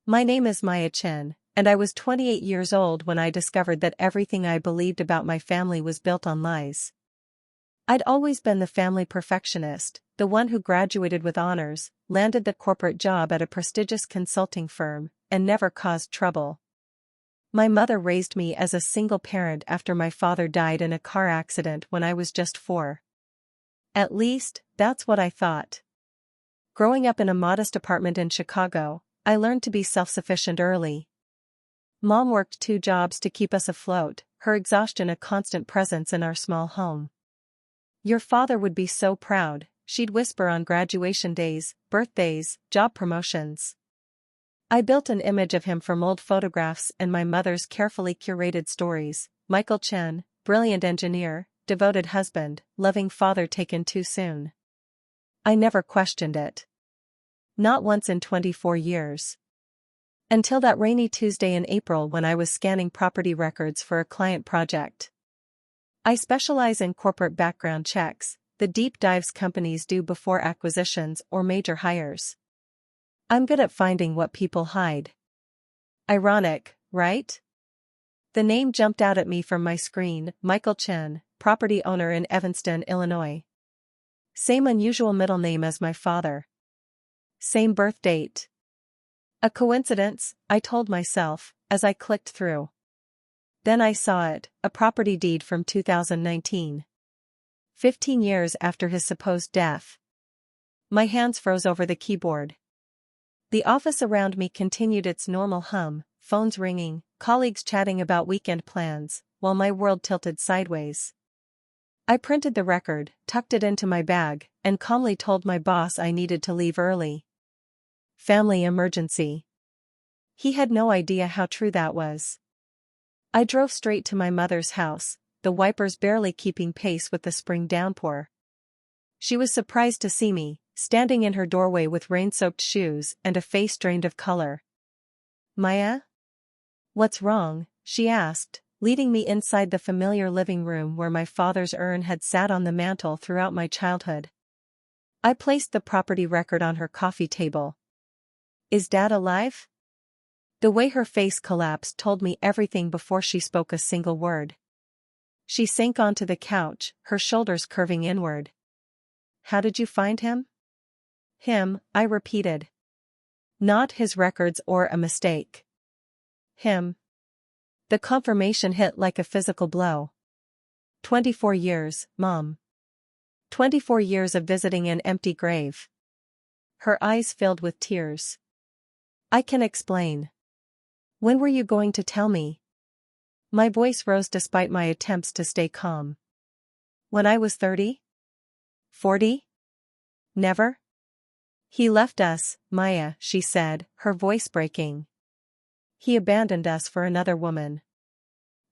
My name is Maya Chen, and I was 28 years old when I discovered that everything I believed about my family was built on lies. I'd always been the family perfectionist, the one who graduated with honors, landed the corporate job at a prestigious consulting firm, and never caused trouble. My mother raised me as a single parent after my father died in a car accident when I was just 4. At least, that's what I thought. Growing up in a modest apartment in Chicago, I learned to be self-sufficient early. Mom worked 2 jobs to keep us afloat, her exhaustion a constant presence in our small home. "Your father would be so proud," she'd whisper on graduation days, birthdays, job promotions. I built an image of him from old photographs and my mother's carefully curated stories. Michael Chen, brilliant engineer, devoted husband, loving father taken too soon. I never questioned it. Not once in 24 years. Until that rainy Tuesday in April when I was scanning property records for a client project. I specialize in corporate background checks, the deep dives companies do before acquisitions or major hires. I'm good at finding what people hide. Ironic, right? The name jumped out at me from my screen, Michael Chen, property owner in Evanston, Illinois. Same unusual middle name as my father. Same birth date. A coincidence, I told myself, as I clicked through. Then I saw it, a property deed from 2019. 15 years after his supposed death. My hands froze over the keyboard. The office around me continued its normal hum, phones ringing, colleagues chatting about weekend plans, while my world tilted sideways. I printed the record, tucked it into my bag, and calmly told my boss I needed to leave early. Family emergency. He had no idea how true that was. I drove straight to my mother's house, the wipers barely keeping pace with the spring downpour. She was surprised to see me, standing in her doorway with rain-soaked shoes and a face drained of color. "Maya? What's wrong?" she asked, leading me inside the familiar living room where my father's urn had sat on the mantel throughout my childhood. I placed the property record on her coffee table. "Is Dad alive?" The way her face collapsed told me everything before she spoke a single word. She sank onto the couch, her shoulders curving inward. "How did you find him?" "Him," I repeated. Not his records or a mistake. Him. The confirmation hit like a physical blow. 24 years, Mom. 24 years of visiting an empty grave. Her eyes filled with tears. "I can explain." "When were you going to tell me?" My voice rose despite my attempts to stay calm. "When I was 30? 40? Never?" "He left us, Maya," she said, her voice breaking. "He abandoned us for another woman.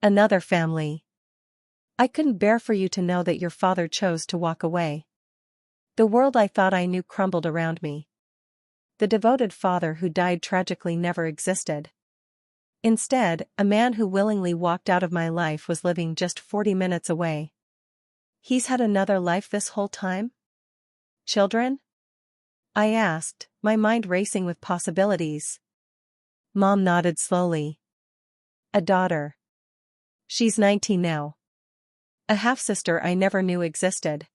Another family. I couldn't bear for you to know that your father chose to walk away." The world I thought I knew crumbled around me. The devoted father who died tragically never existed. Instead, a man who willingly walked out of my life was living just 40 minutes away. He's had another life this whole time? Children? I asked, my mind racing with possibilities. Mom nodded slowly. A daughter. She's 19 now. A half-sister I never knew existed.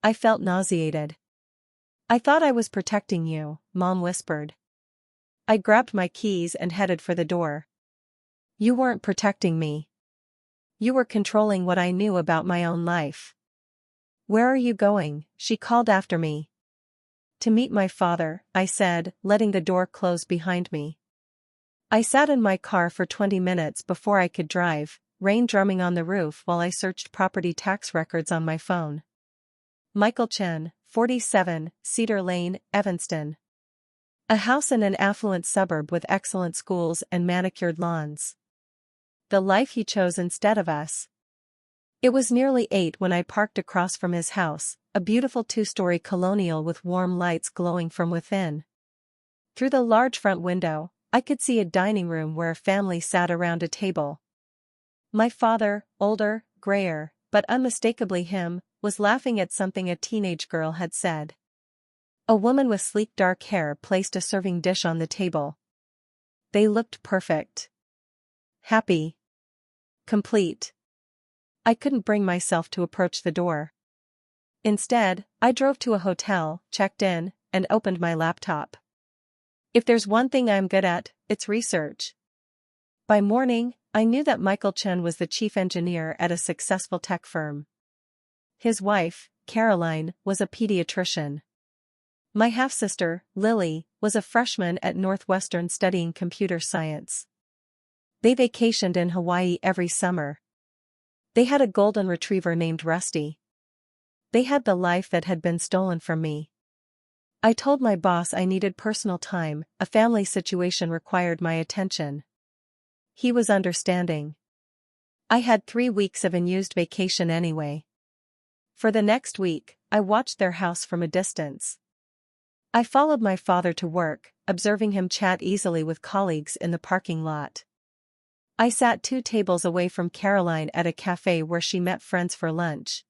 I felt nauseated. "I thought I was protecting you," Mom whispered. I grabbed my keys and headed for the door. "You weren't protecting me. You were controlling what I knew about my own life." "Where are you going?" she called after me. "To meet my father," I said, letting the door close behind me. I sat in my car for 20 minutes before I could drive, rain drumming on the roof while I searched property tax records on my phone. Michael Chen, 47, Cedar Lane, Evanston. A house in an affluent suburb with excellent schools and manicured lawns. The life he chose instead of us. It was nearly 8 when I parked across from his house, a beautiful 2-story colonial with warm lights glowing from within. Through the large front window, I could see a dining room where a family sat around a table. My father, older, grayer, but unmistakably him, was laughing at something a teenage girl had said. A woman with sleek dark hair placed a serving dish on the table. They looked perfect. Happy. Complete. I couldn't bring myself to approach the door. Instead, I drove to a hotel, checked in, and opened my laptop. If there's one thing I'm good at, it's research. By morning, I knew that Michael Chen was the chief engineer at a successful tech firm. His wife, Caroline, was a pediatrician. My half-sister, Lily, was a freshman at Northwestern studying computer science. They vacationed in Hawaii every summer. They had a golden retriever named Rusty. They had the life that had been stolen from me. I told my boss I needed personal time, a family situation required my attention. He was understanding. I had 3 weeks of unused vacation anyway. For the next week, I watched their house from a distance. I followed my father to work, observing him chat easily with colleagues in the parking lot. I sat 2 tables away from Caroline at a cafe where she met friends for lunch.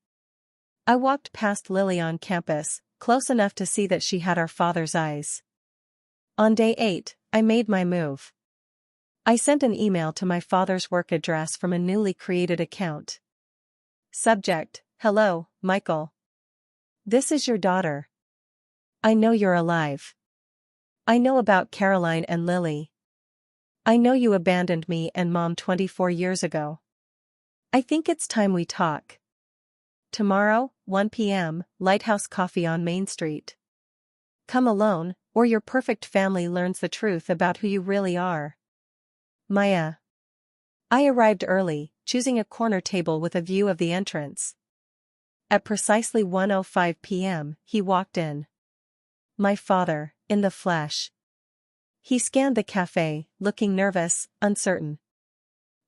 I walked past Lily on campus, close enough to see that she had our father's eyes. On day 8, I made my move. I sent an email to my father's work address from a newly created account. Subject: Hello, Michael. This is your daughter. I know you're alive. I know about Caroline and Lily. I know you abandoned me and Mom 24 years ago. I think it's time we talk. Tomorrow, 1 p.m., Lighthouse Coffee on Main Street. Come alone, or your perfect family learns the truth about who you really are. Maya. I arrived early, choosing a corner table with a view of the entrance. At precisely 1:05 p.m., he walked in. My father, in the flesh. He scanned the cafe, looking nervous, uncertain.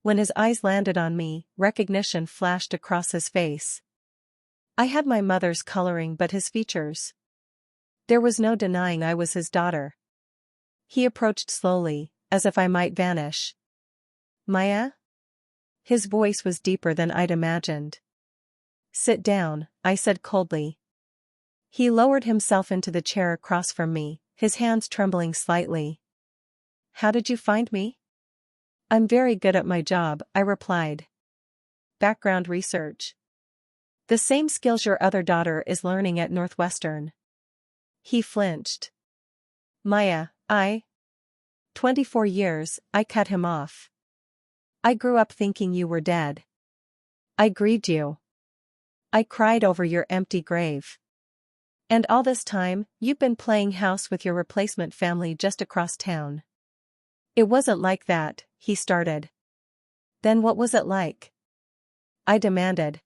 When his eyes landed on me, recognition flashed across his face. I had my mother's coloring but his features. There was no denying I was his daughter. He approached slowly, as if I might vanish. Maya? His voice was deeper than I'd imagined. Sit down, I said coldly. He lowered himself into the chair across from me, his hands trembling slightly. How did you find me? I'm very good at my job, I replied. Background research. The same skills your other daughter is learning at Northwestern. He flinched. Maya, 24 years, I cut him off. I grew up thinking you were dead. I grieved you. I cried over your empty grave. And all this time, you've been playing house with your replacement family just across town. It wasn't like that, he started. Then what was it like? I demanded.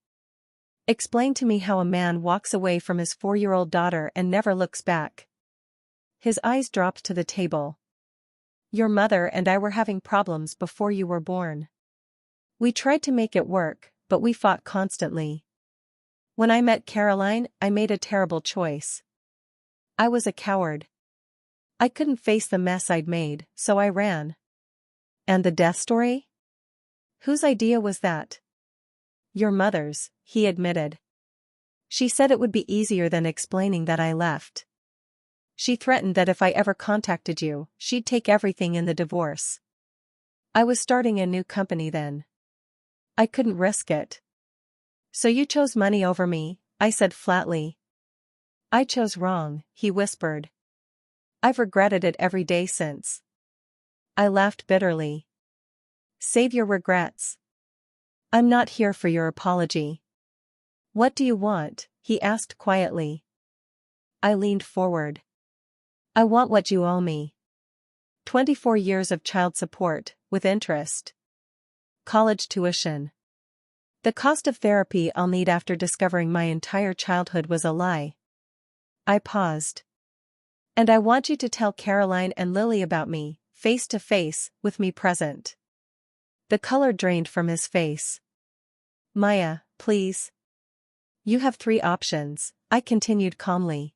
Explain to me how a man walks away from his 4-year-old daughter and never looks back. His eyes dropped to the table. Your mother and I were having problems before you were born. We tried to make it work, but we fought constantly. When I met Caroline, I made a terrible choice. I was a coward. I couldn't face the mess I'd made, so I ran. And the death story? Whose idea was that? Your mother's, he admitted. She said it would be easier than explaining that I left. She threatened that if I ever contacted you, she'd take everything in the divorce. I was starting a new company then. I couldn't risk it. So you chose money over me, I said flatly. I chose wrong, he whispered. I've regretted it every day since. I laughed bitterly. Save your regrets. I'm not here for your apology. What do you want? He asked quietly. I leaned forward. I want what you owe me. 24 years of child support, with interest. College tuition. The cost of therapy I'll need after discovering my entire childhood was a lie. I paused. And I want you to tell Caroline and Lily about me, face to face, with me present. The color drained from his face. Maya, please. You have 3 options, I continued calmly.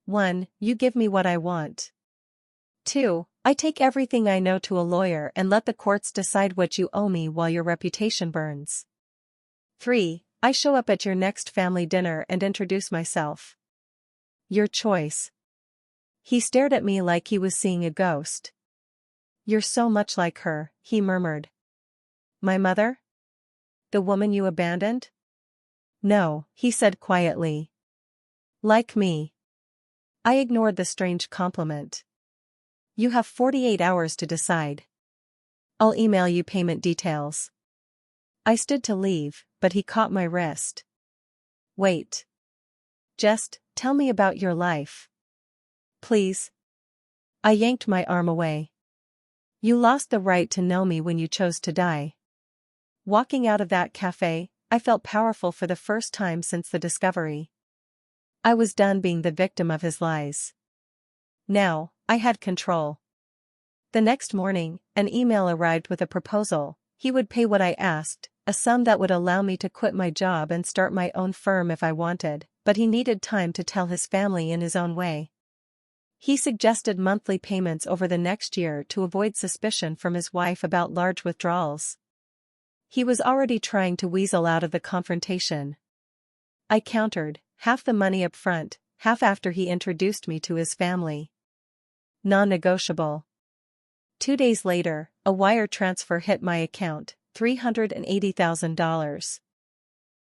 1, you give me what I want. 2, I take everything I know to a lawyer and let the courts decide what you owe me while your reputation burns. 3, I show up at your next family dinner and introduce myself. Your choice. He stared at me like he was seeing a ghost. You're so much like her, he murmured. My mother? The woman you abandoned? No, he said quietly. Like me. I ignored the strange compliment. You have 48 hours to decide. I'll email you payment details. I stood to leave, but he caught my wrist. Wait. Just tell me about your life. Please. I yanked my arm away. You lost the right to know me when you chose to die. Walking out of that cafe, I felt powerful for the first time since the discovery. I was done being the victim of his lies. Now, I had control. The next morning, an email arrived with a proposal. He would pay what I asked, a sum that would allow me to quit my job and start my own firm if I wanted, but he needed time to tell his family in his own way. He suggested monthly payments over the next year to avoid suspicion from his wife about large withdrawals. He was already trying to weasel out of the confrontation. I countered, half the money up front, half after he introduced me to his family. Non-negotiable. 2 days later, a wire transfer hit my account, $380,000.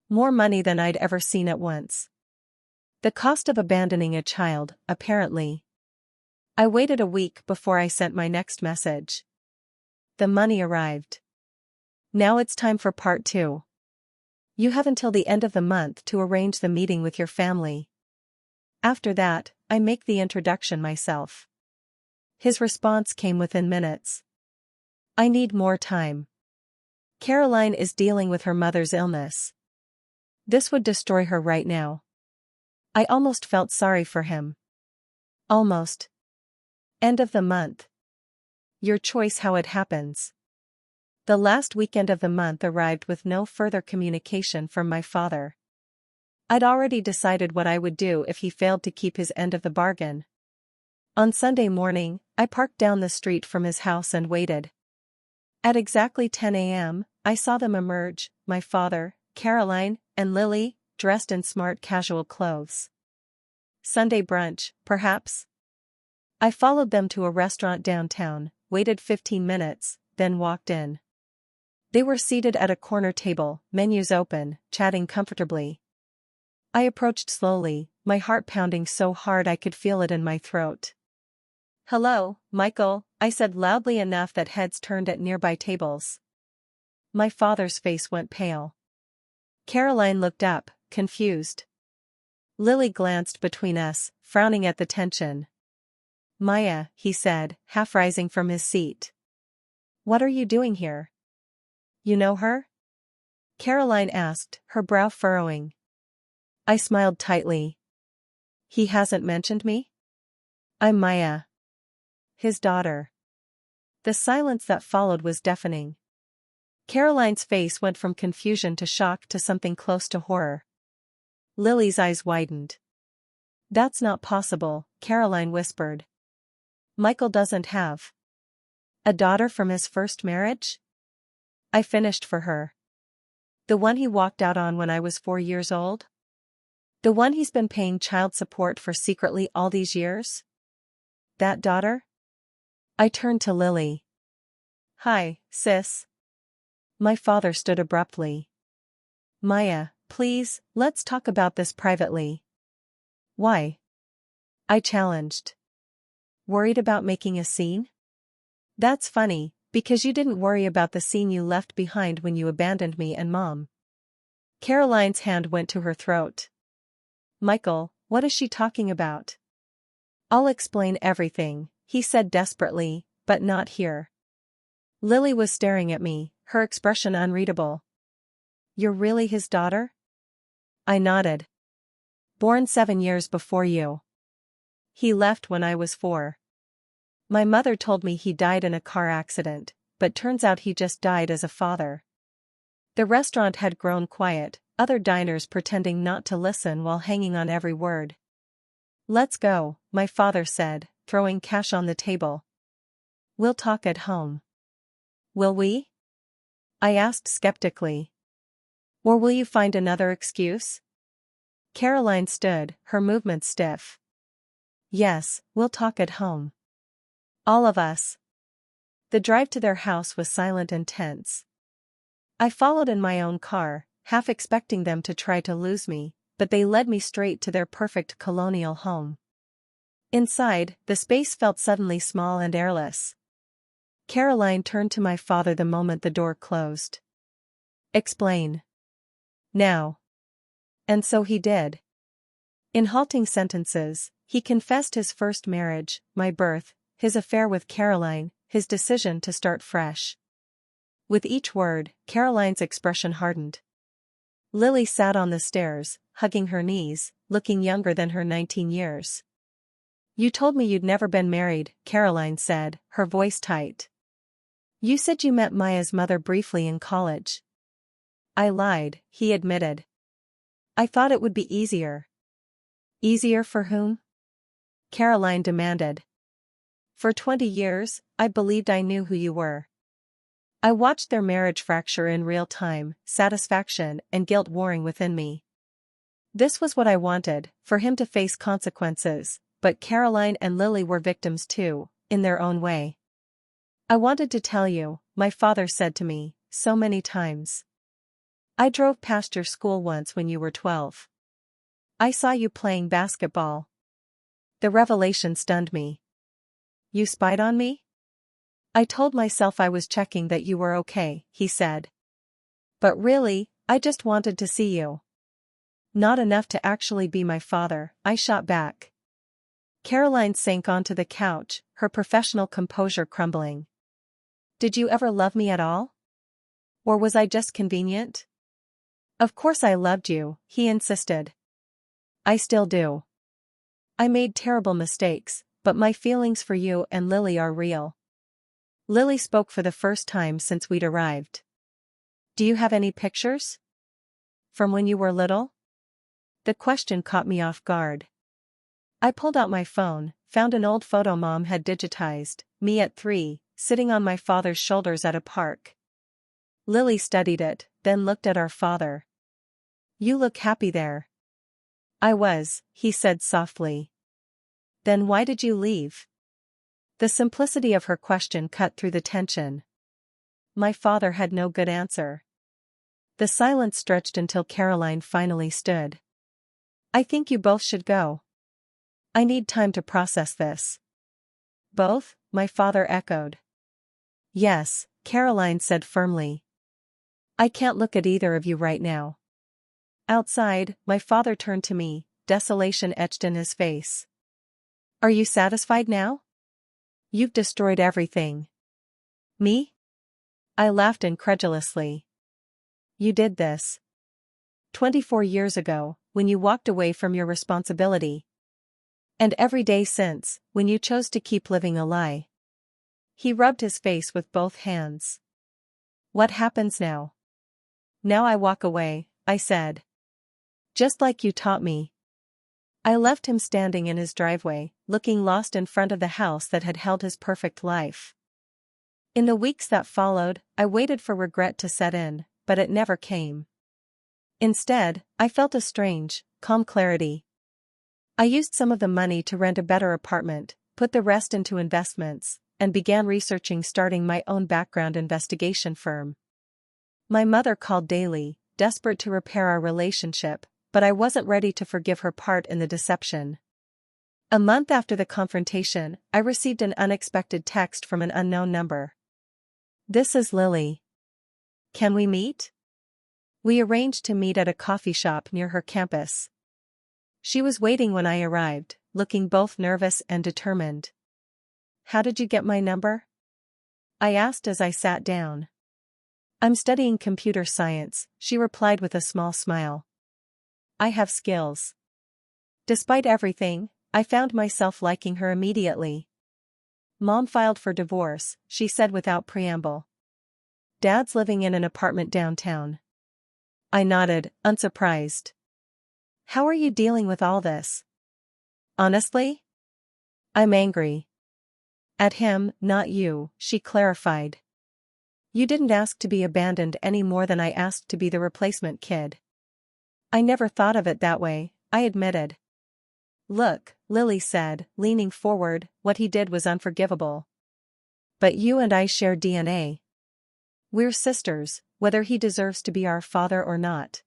More money than I'd ever seen at once. The cost of abandoning a child, apparently. I waited a week before I sent my next message. The money arrived. Now it's time for part 2. You have until the end of the month to arrange the meeting with your family. After that, I make the introduction myself. His response came within minutes. I need more time. Caroline is dealing with her mother's illness. This would destroy her right now. I almost felt sorry for him. Almost. End of the month. Your choice how it happens. The last weekend of the month arrived with no further communication from my father. I'd already decided what I would do if he failed to keep his end of the bargain. On Sunday morning, I parked down the street from his house and waited. At exactly 10 a.m., I saw them emerge, my father, Caroline, and Lily, dressed in smart casual clothes. Sunday brunch, perhaps? I followed them to a restaurant downtown, waited 15 minutes, then walked in. They were seated at a corner table, menus open, chatting comfortably. I approached slowly, my heart pounding so hard I could feel it in my throat. Hello, Michael, I said loudly enough that heads turned at nearby tables. My father's face went pale. Caroline looked up, confused. Lily glanced between us, frowning at the tension. Maya, he said, half rising from his seat. What are you doing here? You know her? Caroline asked, her brow furrowing. I smiled tightly. He hasn't mentioned me? I'm Maya. His daughter. The silence that followed was deafening. Caroline's face went from confusion to shock to something close to horror. Lily's eyes widened. That's not possible, Caroline whispered. Michael doesn't have a daughter from his first marriage? I finished for her. The one he walked out on when I was 4 years old? The one he's been paying child support for secretly all these years? That daughter? I turned to Lily. Hi, sis. My father stood abruptly. Maya, please, let's talk about this privately. Why? I challenged. Worried about making a scene? That's funny, because you didn't worry about the scene you left behind when you abandoned me and Mom. Caroline's hand went to her throat. Michael, what is she talking about? I'll explain everything, he said desperately, but not here. Lily was staring at me, her expression unreadable. You're really his daughter? I nodded. Born 7 years before you. He left when I was 4. My mother told me he died in a car accident, but turns out he just died as a father. The restaurant had grown quiet, other diners pretending not to listen while hanging on every word. Let's go, my father said, throwing cash on the table. We'll talk at home. Will we? I asked skeptically. Or will you find another excuse? Caroline stood, her movements stiff. Yes, we'll talk at home. All of us. The drive to their house was silent and tense. I followed in my own car, half expecting them to try to lose me, but they led me straight to their perfect colonial home. Inside, the space felt suddenly small and airless. Caroline turned to my father the moment the door closed. "Explain. Now." And so he did. In halting sentences, he confessed his first marriage, my birth, his affair with Caroline, his decision to start fresh. With each word, Caroline's expression hardened. Lily sat on the stairs, hugging her knees, looking younger than her 19 years. "You told me you'd never been married," Caroline said, her voice tight. "You said you met Maya's mother briefly in college." "I lied," he admitted. "I thought it would be easier." "Easier for whom?" Caroline demanded. "For 20 years, I believed I knew who you were." I watched their marriage fracture in real time, satisfaction and guilt warring within me. This was what I wanted, for him to face consequences, but Caroline and Lily were victims too, in their own way. "I wanted to tell you," my father said to me, so many times. "I drove past your school once when you were 12. I saw you playing basketball." The revelation stunned me. "You spied on me?" "I told myself I was checking that you were okay," he said. "But really, I just wanted to see you." "Not enough to actually be my father," I shot back. Caroline sank onto the couch, her professional composure crumbling. "Did you ever love me at all? Or was I just convenient?" "Of course I loved you," he insisted. "I still do. I made terrible mistakes, but my feelings for you and Lily are real." Lily spoke for the first time since we'd arrived. "Do you have any pictures? From when you were little?" The question caught me off guard. I pulled out my phone, found an old photo Mom had digitized, me at 3, sitting on my father's shoulders at a park. Lily studied it, then looked at our father. "You look happy there." "I was," he said softly. "Then why did you leave?" The simplicity of her question cut through the tension. My father had no good answer. The silence stretched until Caroline finally stood. "I think you both should go. I need time to process this." "Both?" my father echoed. "Yes," Caroline said firmly. "I can't look at either of you right now." Outside, my father turned to me, desolation etched in his face. "Are you satisfied now? You've destroyed everything." "Me?" I laughed incredulously. "You did this 24 years ago, when you walked away from your responsibility. And every day since, when you chose to keep living a lie." He rubbed his face with both hands. "What happens now?" "Now I walk away," I said. "Just like you taught me." I left him standing in his driveway, looking lost in front of the house that had held his perfect life. In the weeks that followed, I waited for regret to set in, but it never came. Instead, I felt a strange, calm clarity. I used some of the money to rent a better apartment, put the rest into investments, and began researching starting my own background investigation firm. My mother called daily, desperate to repair our relationship, but I wasn't ready to forgive her part in the deception. A month after the confrontation, I received an unexpected text from an unknown number. "This is Lily. Can we meet?" We arranged to meet at a coffee shop near her campus. She was waiting when I arrived, looking both nervous and determined. "How did you get my number?" I asked as I sat down. "I'm studying computer science," she replied with a small smile. "I have skills." Despite everything, I found myself liking her immediately. "Mom filed for divorce," she said without preamble. "Dad's living in an apartment downtown." I nodded, unsurprised. "How are you dealing with all this?" "Honestly? I'm angry." "At him, not you," she clarified. "You didn't ask to be abandoned any more than I asked to be the replacement kid." "I never thought of it that way," I admitted. "Look," Lily said, leaning forward, "what he did was unforgivable. But you and I share DNA. We're sisters, whether he deserves to be our father or not.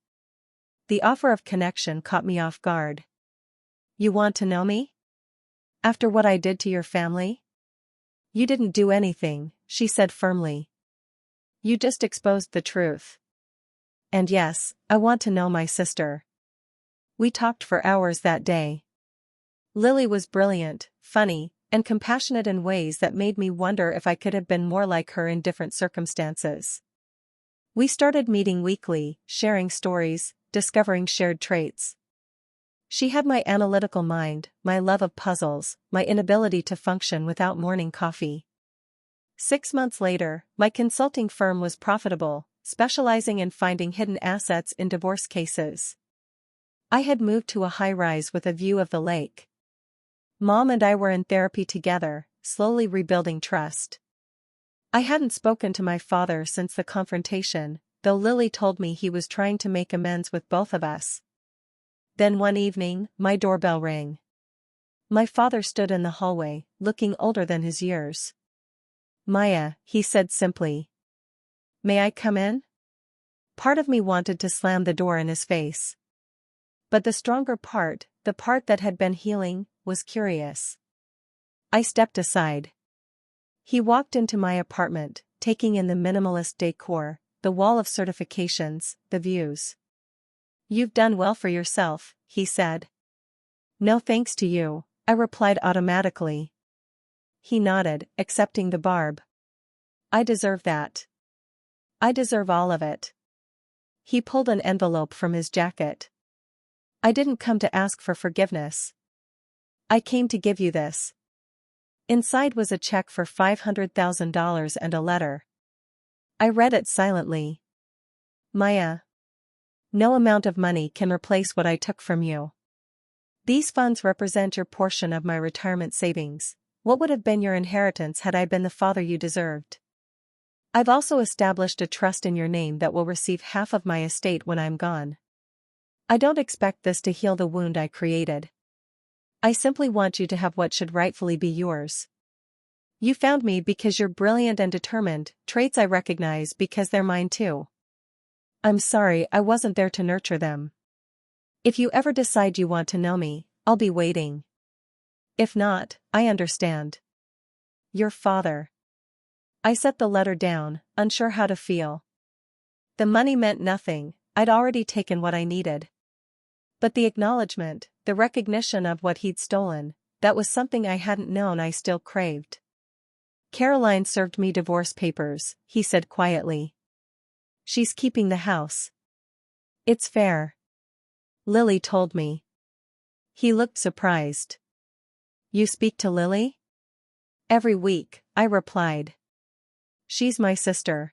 The offer of connection caught me off guard. You want to know me? After what I did to your family? You didn't do anything, she said firmly. You just exposed the truth. And yes, I want to know my sister. We talked for hours that day. Lily was brilliant, funny, and compassionate in ways that made me wonder if I could have been more like her in different circumstances. We started meeting weekly, sharing stories, discovering shared traits. She had my analytical mind, my love of puzzles, my inability to function without morning coffee. 6 months later, my consulting firm was profitable, specializing in finding hidden assets in divorce cases. I had moved to a high-rise with a view of the lake. Mom and I were in therapy together, slowly rebuilding trust. I hadn't spoken to my father since the confrontation, though Lily told me he was trying to make amends with both of us. Then one evening, my doorbell rang. My father stood in the hallway, looking older than his years. Maya, he said simply. May I come in? Part of me wanted to slam the door in his face. But the stronger part, the part that had been healing, was curious. I stepped aside. He walked into my apartment, taking in the minimalist decor, the wall of certifications, the views. You've done well for yourself, he said. No thanks to you, I replied automatically. He nodded, accepting the barb. I deserve that. I deserve all of it. He pulled an envelope from his jacket. I didn't come to ask for forgiveness. I came to give you this. Inside was a check for $500,000 and a letter. I read it silently. Maya. No amount of money can replace what I took from you. These funds represent your portion of my retirement savings. What would have been your inheritance had I been the father you deserved? I've also established a trust in your name that will receive half of my estate when I'm gone. I don't expect this to heal the wound I created. I simply want you to have what should rightfully be yours. You found me because you're brilliant and determined, traits I recognize because they're mine too. I'm sorry I wasn't there to nurture them. If you ever decide you want to know me, I'll be waiting. If not, I understand. Your father. I set the letter down, unsure how to feel. The money meant nothing, I'd already taken what I needed. But the acknowledgement, the recognition of what he'd stolen, that was something I hadn't known I still craved. Caroline served me divorce papers, he said quietly. She's keeping the house. It's fair. Lily told me. He looked surprised. You speak to Lily? Every week, I replied. She's my sister.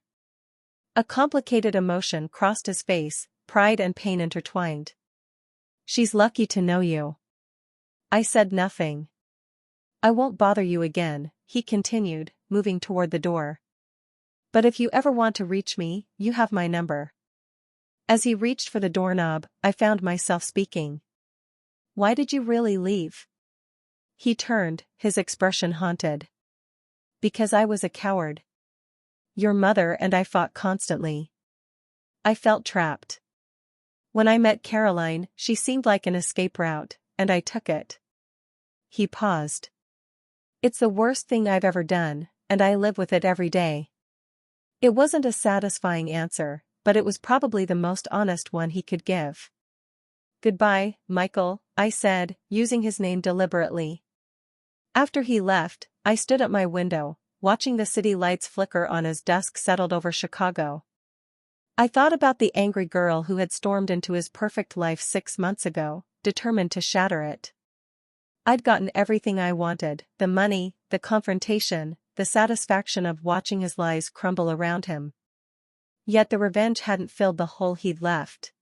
A complicated emotion crossed his face, pride and pain intertwined. She's lucky to know you. I said nothing. I won't bother you again, he continued, moving toward the door. But if you ever want to reach me, you have my number. As he reached for the doorknob, I found myself speaking. Why did you really leave? He turned, his expression haunted. Because I was a coward. Your mother and I fought constantly. I felt trapped. When I met Caroline, she seemed like an escape route, and I took it. He paused. It's the worst thing I've ever done, and I live with it every day. It wasn't a satisfying answer, but it was probably the most honest one he could give. Goodbye, Michael, I said, using his name deliberately. After he left, I stood at my window, watching the city lights flicker on as dusk settled over Chicago. I thought about the angry girl who had stormed into his perfect life 6 months ago, determined to shatter it. I'd gotten everything I wanted, the money, the confrontation, the satisfaction of watching his lies crumble around him. Yet the revenge hadn't filled the hole he'd left.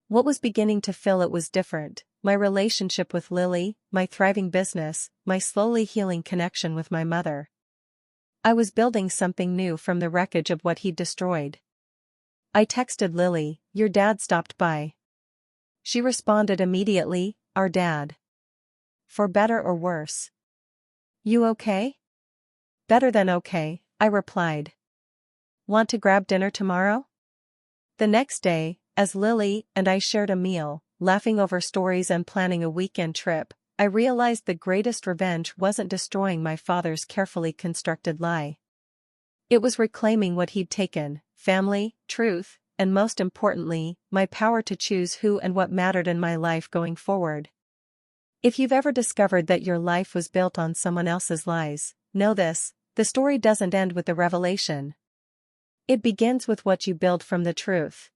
What was beginning to fill it was different: my relationship with Lily, my thriving business, my slowly healing connection with my mother. I was building something new from the wreckage of what he'd destroyed. I texted Lily, "Your dad stopped by." She responded immediately, "Our dad. For better or worse. You okay?" Better than okay, I replied. Want to grab dinner tomorrow? The next day, as Lily and I shared a meal, laughing over stories and planning a weekend trip, I realized the greatest revenge wasn't destroying my father's carefully constructed lie. It was reclaiming what he'd taken: family, truth, and most importantly, my power to choose who and what mattered in my life going forward. If you've ever discovered that your life was built on someone else's lies, know this: the story doesn't end with the revelation. It begins with what you build from the truth.